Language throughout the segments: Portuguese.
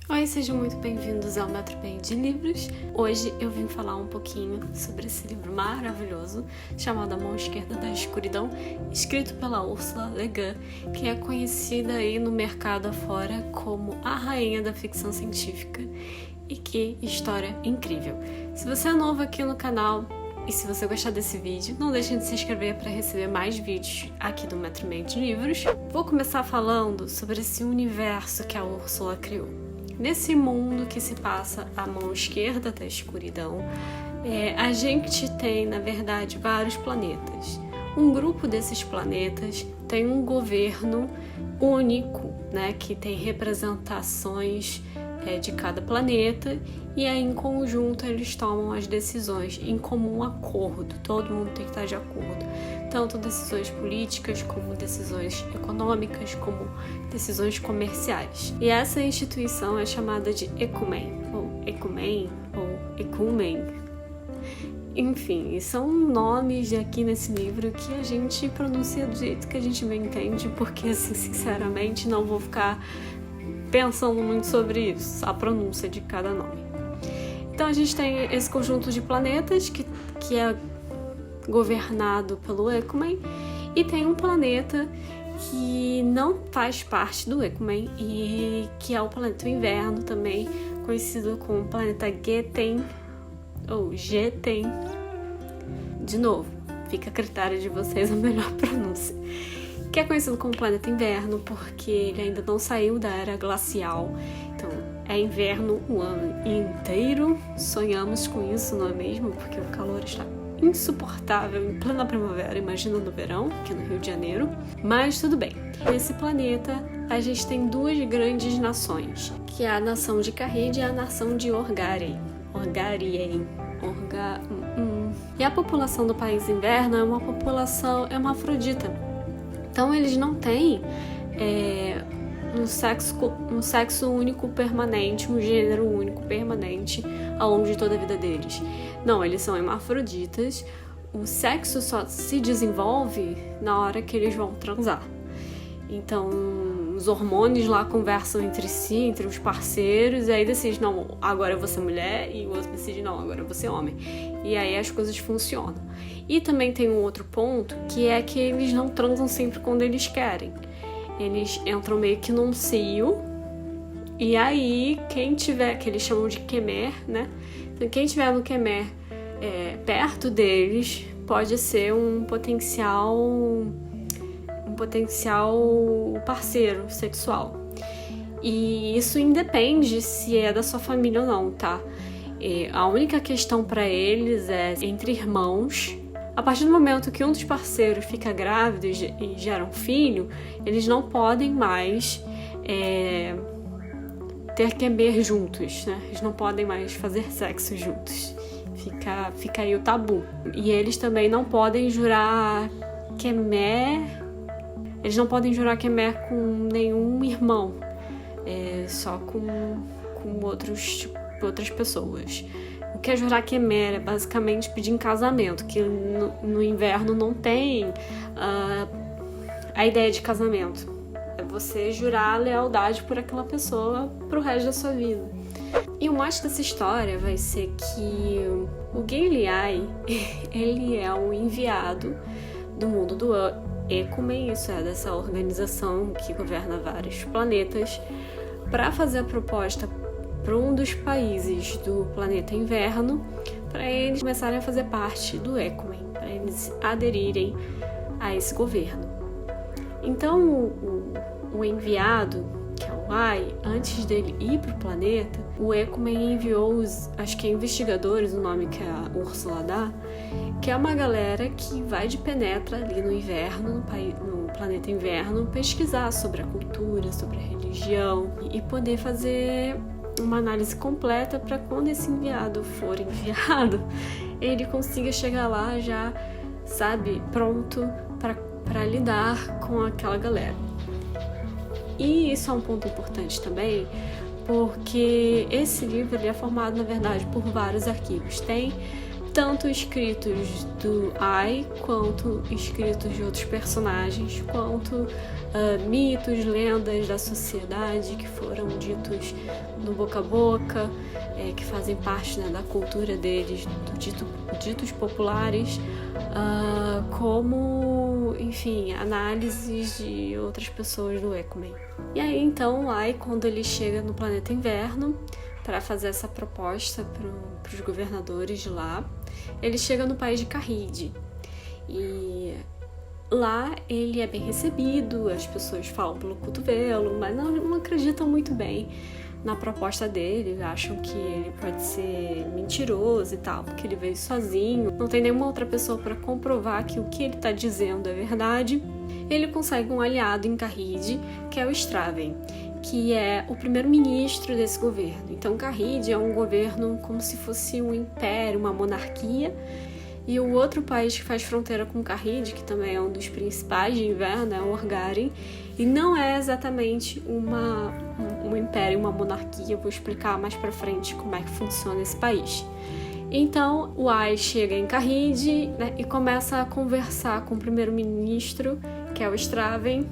Oi, sejam muito bem-vindos ao Metro Bem de Livros. Hoje eu vim falar um pouquinho sobre esse livro maravilhoso chamado A Mão Esquerda da Escuridão, escrito pela Ursula Le Guin, que é conhecida aí no mercado afora como a rainha da ficção científica. E que história incrível! Se você é novo aqui no canal e se você gostar desse vídeo, não deixe de se inscrever para receber mais vídeos aqui do Metro Bem de Livros. Vou começar falando sobre esse universo que a Ursula criou. Nesse mundo que se passa à mão esquerda da escuridão, a gente tem, na verdade, vários planetas. Um grupo desses planetas tem um governo único, né, que tem representações de cada planeta, e aí em conjunto eles tomam as decisões em comum acordo. Todo mundo tem que estar de acordo, tanto decisões políticas como decisões econômicas, como decisões comerciais. E essa instituição é chamada de Ecumen, ou Ecumen. Enfim, são nomes aqui nesse livro que a gente pronuncia do jeito que a gente bem entende, porque, assim, sinceramente, não vou ficar pensando muito sobre isso, a pronúncia de cada nome. Então a gente tem esse conjunto de planetas que é governado pelo Ecumen, e tem um planeta que não faz parte do Ecumen e que é o planeta Inverno, também conhecido como planeta Geten ou Geten. De novo, fica a critério de vocês a melhor pronúncia. Que é conhecido como planeta Inverno porque ele ainda não saiu da era glacial. Então, é inverno o ano inteiro. Sonhamos com isso, não é mesmo? Porque o calor está insuportável em plena primavera, imagina no verão, aqui no Rio de Janeiro. Mas tudo bem. Nesse planeta, a gente tem duas grandes nações, que é a nação de Carride e a nação de Orgarien. E a população do país Inverno é uma população hermafrodita. Então eles não têm um sexo único permanente, um gênero único permanente ao longo de toda a vida deles. Não, eles são hermafroditas. O sexo só se desenvolve na hora que eles vão transar. Então os hormônios lá conversam entre si, entre os parceiros, e aí decidem, não, agora eu vou ser mulher, e o outro decide, não, agora eu vou ser homem. E aí as coisas funcionam. E também tem um outro ponto, que é que eles não transam sempre quando eles querem. Eles entram meio que num cio, e aí quem tiver, que eles chamam de Kemer, né? Então quem tiver no Kemer perto deles pode ser um potencial parceiro sexual. E isso independe se é da sua família ou não, tá? A única questão para eles é entre irmãos. A partir do momento que um dos parceiros fica grávido e gera um filho, eles não podem mais ter Kemer juntos, né? Eles não podem mais fazer sexo juntos. Fica aí o tabu. E eles também não podem jurar Kemer. Eles não podem jurar Kemer com nenhum irmão, só com outras pessoas. O que é jurar Kemer é basicamente pedir em casamento, que no inverno não tem a ideia de casamento. É você jurar a lealdade por aquela pessoa pro resto da sua vida. E o mote dessa história vai ser que o Giliai, ele é o enviado do mundo do Ecumen, isso é, dessa organização que governa vários planetas, para fazer a proposta para um dos países do planeta Inverno, para eles começarem a fazer parte do Ecumen, para eles aderirem a esse governo. Então, o enviado, que é o Ai, antes dele ir para o planeta, o Ecumen enviou acho que investigadores, o nome que a Ursula dá, que é uma galera que vai de penetra ali no inverno, no planeta Inverno, pesquisar sobre a cultura, sobre a religião e poder fazer uma análise completa para quando esse enviado for enviado, ele consiga chegar lá já, sabe, pronto para lidar com aquela galera. E isso é um ponto importante também, porque esse livro ele é formado, na verdade, por vários arquivos. Tem tanto escritos do Ai, quanto escritos de outros personagens, quanto mitos, lendas da sociedade que foram ditos no boca a boca, que fazem parte, né, da cultura deles, ditos populares, como, enfim, análises de outras pessoas do Ecumen. E aí, então, Ai, quando ele chega no planeta Inverno para fazer essa proposta para os governadores de lá, ele chega no país de Carride. E lá ele é bem recebido, as pessoas falam pelo cotovelo, mas não acreditam muito bem na proposta dele, acham que ele pode ser mentiroso e tal, porque ele veio sozinho, não tem nenhuma outra pessoa para comprovar que o que ele está dizendo é verdade. Ele consegue um aliado em Carride, que é o Straven, que é o primeiro-ministro desse governo. Então Carride é um governo como se fosse um império, uma monarquia, e o outro país que faz fronteira com Carride, que também é um dos principais de inverno, é o Orgaren, e não é exatamente um império, uma monarquia. Eu vou explicar mais pra frente como é que funciona esse país. Então o Ai chega em Carride, né, e começa a conversar com o primeiro-ministro, que é o Straven,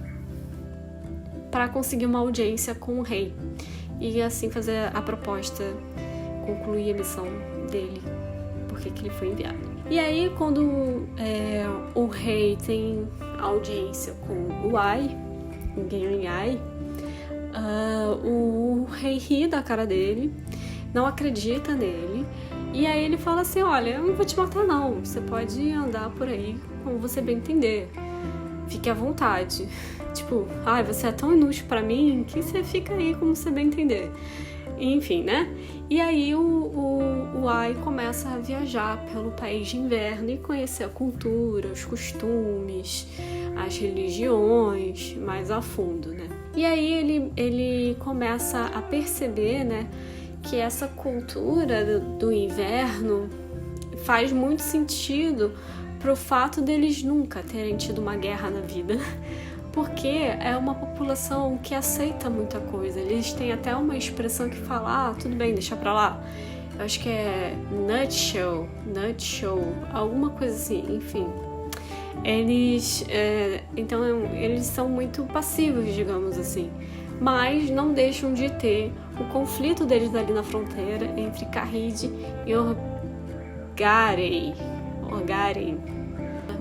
para conseguir uma audiência com o rei e assim fazer a proposta, concluir a missão dele, porque que ele foi enviado. E aí, quando o rei tem audiência com o Ai, ninguém Ai, o rei ri da cara dele, não acredita nele, e aí ele fala assim: olha, eu não vou te matar não, você pode andar por aí como você bem entender, fique à vontade. Tipo, você é tão inútil pra mim que você fica aí como você bem entender. Enfim, né? E aí o Ai começa a viajar pelo país de inverno e conhecer a cultura, os costumes, as religiões mais a fundo, né? E aí ele começa a perceber, né, que essa cultura do inverno faz muito sentido pro fato deles nunca terem tido uma guerra na vida, porque é uma população que aceita muita coisa. Eles têm até uma expressão que fala: tudo bem, deixa pra lá. Eu acho que é nutshell, alguma coisa assim, enfim. Então eles são muito passivos, digamos assim, mas não deixam de ter o conflito deles ali na fronteira entre Carride e Orgaren.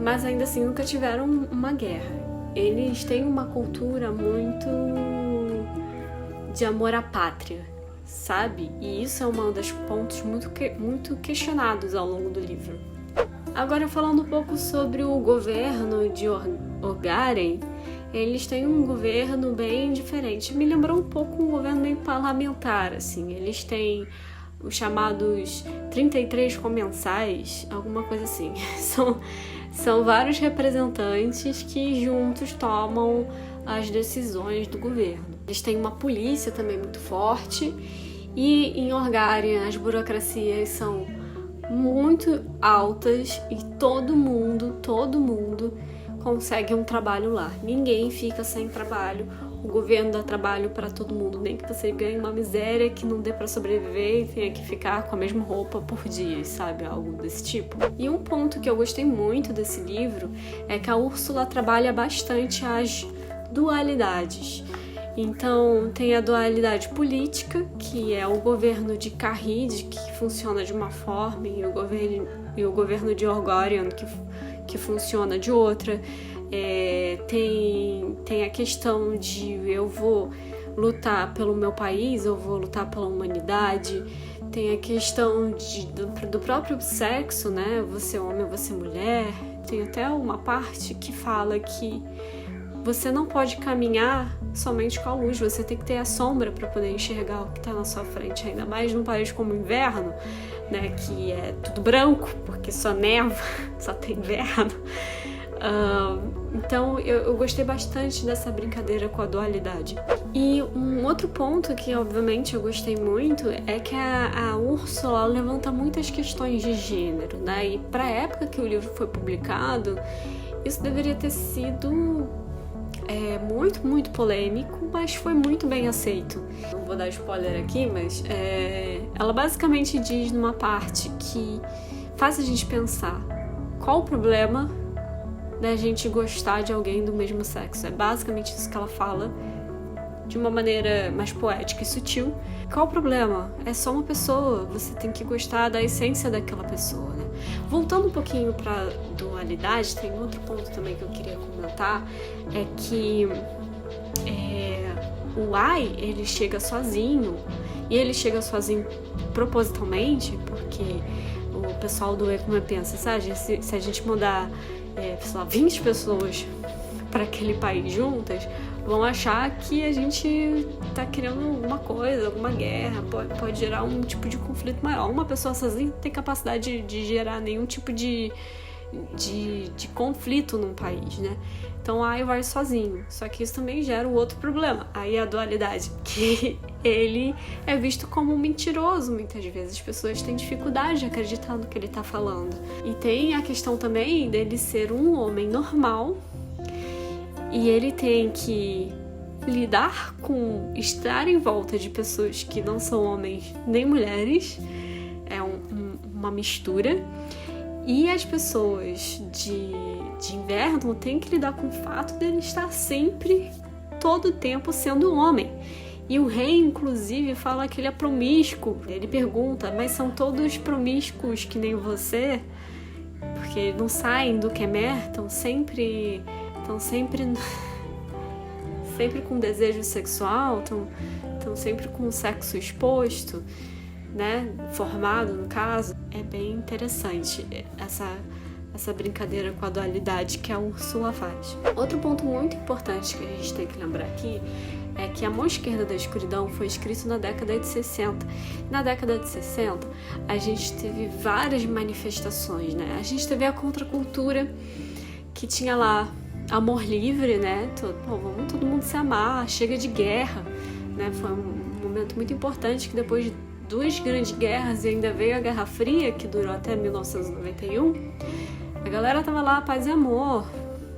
Mas ainda assim nunca tiveram uma guerra. Eles têm uma cultura muito de amor à pátria, sabe? E isso é um dos pontos muito questionados ao longo do livro. Agora, falando um pouco sobre o governo de Orgaren, eles têm um governo bem diferente. Me lembrou um pouco um governo meio parlamentar, assim. Eles têm os chamados 33 comensais, alguma coisa assim. São vários representantes que juntos tomam as decisões do governo. Eles têm uma polícia também muito forte, e em Orgaren as burocracias são muito altas e todo mundo consegue um trabalho lá. Ninguém fica sem trabalho. O governo dá trabalho para todo mundo, nem que você ganhe uma miséria que não dê para sobreviver e tenha que ficar com a mesma roupa por dia, sabe? Algo desse tipo. E um ponto que eu gostei muito desse livro é que a Úrsula trabalha bastante as dualidades. Então, tem a dualidade política, que é o governo de Carride, que funciona de uma forma, e o governo de Orgaren, que funciona de outra. Tem a questão de eu vou lutar pelo meu país, eu vou lutar pela humanidade. Tem a questão do próprio sexo, né? Você é homem, você é mulher. Tem até uma parte que fala que você não pode caminhar somente com a luz, você tem que ter a sombra para poder enxergar o que está na sua frente, ainda mais num país como o inverno, né, que é tudo branco, porque só neva, só tem inverno. Então eu gostei bastante dessa brincadeira com a dualidade. E um outro ponto que obviamente eu gostei muito é que a Úrsula levanta muitas questões de gênero, né? E para a época que o livro foi publicado, isso deveria ter sido muito polêmico, mas foi muito bem aceito. Não vou dar spoiler aqui, mas ela basicamente diz numa parte que faz a gente pensar qual o problema da gente gostar de alguém do mesmo sexo. É basicamente isso que ela fala, de uma maneira mais poética e sutil. Qual o problema? É só uma pessoa, você tem que gostar da essência daquela pessoa, né? Voltando um pouquinho pra dualidade, tem outro ponto também que eu queria comentar, é que o Ai, ele chega sozinho, e ele chega sozinho propositalmente, porque o pessoal do Ekman pensa, sabe, se a gente mandar, sei lá, 20 pessoas para aquele país juntas, vão achar que a gente tá criando alguma coisa, alguma guerra, pode gerar um tipo de conflito maior. Uma pessoa sozinha não tem capacidade de gerar nenhum tipo de conflito num país, né? Então Ai vai sozinho, só que isso também gera um outro problema, aí a dualidade, que ele é visto como um mentiroso muitas vezes, as pessoas têm dificuldade de acreditar no que ele tá falando. E tem a questão também dele ser um homem normal, e ele tem que lidar com estar em volta de pessoas que não são homens nem mulheres, é uma mistura. E as pessoas de inverno têm que lidar com o fato dele estar sempre, todo o tempo, sendo homem. E o rei, inclusive, fala que ele é promíscuo. Ele pergunta, mas são todos promíscuos que nem você? Porque não saem do Kemer, estão sempre com desejo sexual, estão sempre com o sexo exposto, né, formado no caso. É bem interessante essa brincadeira com a dualidade que a Úrsula faz. Outro ponto muito importante que a gente tem que lembrar aqui é que A Mão Esquerda da Escuridão foi escrito na década de 60. Na década de 60, a gente teve várias manifestações, né? A gente teve a contracultura, que tinha lá amor livre, né? Vamos todo mundo se amar, chega de guerra, né? Foi um momento muito importante, que depois de 2 grandes guerras, e ainda veio a Guerra Fria, que durou até 1991, a galera tava lá, paz e amor,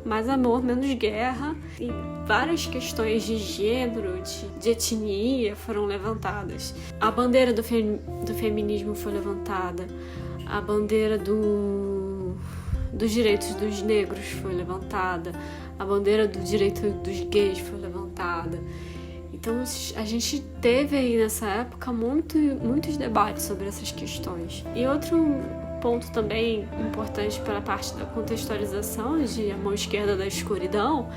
mais amor, menos guerra, e várias questões de gênero, de etnia foram levantadas. A bandeira do feminismo foi levantada, a bandeira dos direitos dos negros foi levantada, a bandeira do direito dos gays foi levantada. Então a gente teve aí nessa época muitos debates sobre essas questões. E outro ponto também importante para a parte da contextualização de A Mão Esquerda da Escuridão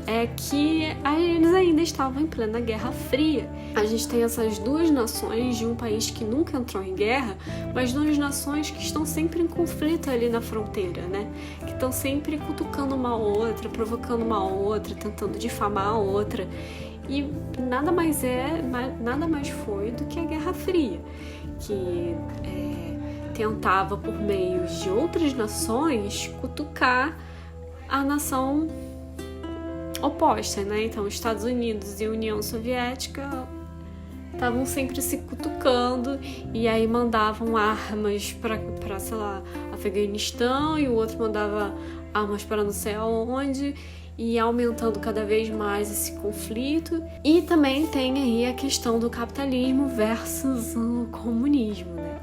é que eles ainda estavam em plena Guerra Fria. A gente tem essas 2 nações de um país que nunca entrou em guerra, mas 2 nações que estão sempre em conflito ali na fronteira, né? Que estão sempre cutucando uma outra, provocando uma outra, tentando difamar a outra. E nada mais foi do que a Guerra Fria, que tentava, por meio de outras nações, cutucar a nação oposta, né? Então, Estados Unidos e União Soviética estavam sempre se cutucando, e aí mandavam armas para, sei lá, Afeganistão, e o outro mandava armas para não sei aonde, e aumentando cada vez mais esse conflito. E também tem aí a questão do capitalismo versus o comunismo, né?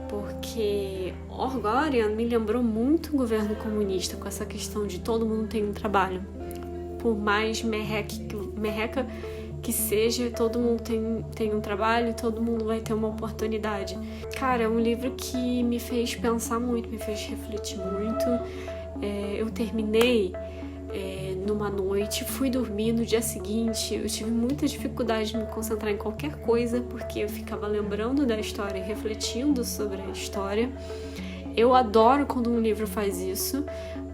Porque Orgorian me lembrou muito o governo comunista, com essa questão de todo mundo tem um trabalho. Por mais merreca que seja, todo mundo tem um trabalho, todo mundo vai ter uma oportunidade. Cara, é um livro que me fez pensar muito, me fez refletir muito. Eu terminei numa noite, fui dormir no dia seguinte. Eu tive muita dificuldade de me concentrar em qualquer coisa, porque eu ficava lembrando da história e refletindo sobre a história. Eu adoro quando um livro faz isso,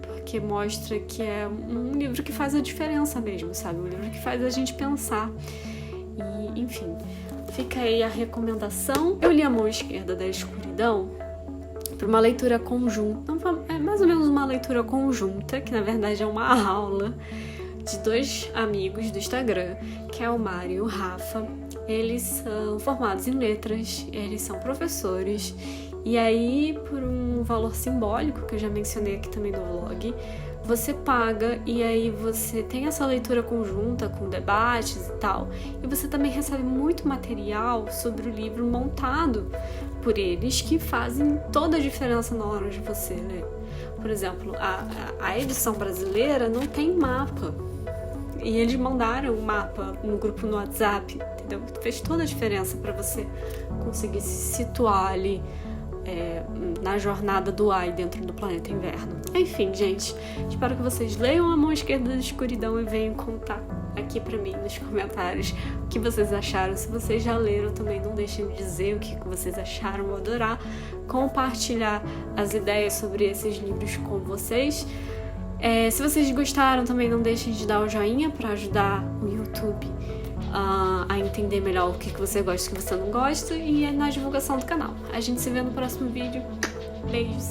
porque mostra que é um livro que faz a diferença mesmo, sabe? Um livro que faz a gente pensar. E, enfim, fica aí a recomendação. Eu li A Mão Esquerda da Escuridão para uma leitura conjunta. É mais ou menos uma leitura conjunta, que na verdade é uma aula de 2 amigos do Instagram, que é o Mário e o Rafa. Eles são formados em letras, eles são professores, e aí, por um valor simbólico, que eu já mencionei aqui também no vlog, você paga e aí você tem essa leitura conjunta com debates e tal. E você também recebe muito material sobre o livro montado por eles que fazem toda a diferença na hora de você ler. Por exemplo, a edição brasileira não tem mapa. E eles mandaram um mapa no grupo no WhatsApp, entendeu? Fez toda a diferença para você conseguir se situar ali na jornada do Ai dentro do planeta inverno. Enfim, gente, espero que vocês leiam A Mão Esquerda da Escuridão e venham contar aqui pra mim nos comentários o que vocês acharam. Se vocês já leram também, não deixem de dizer o que vocês acharam. Vou adorar compartilhar as ideias sobre esses livros com vocês. Se vocês gostaram também, não deixem de dar o joinha para ajudar o YouTube a entender melhor o que você gosta e o que você não gosta, e na divulgação do canal. A gente se vê no próximo vídeo. Beijos!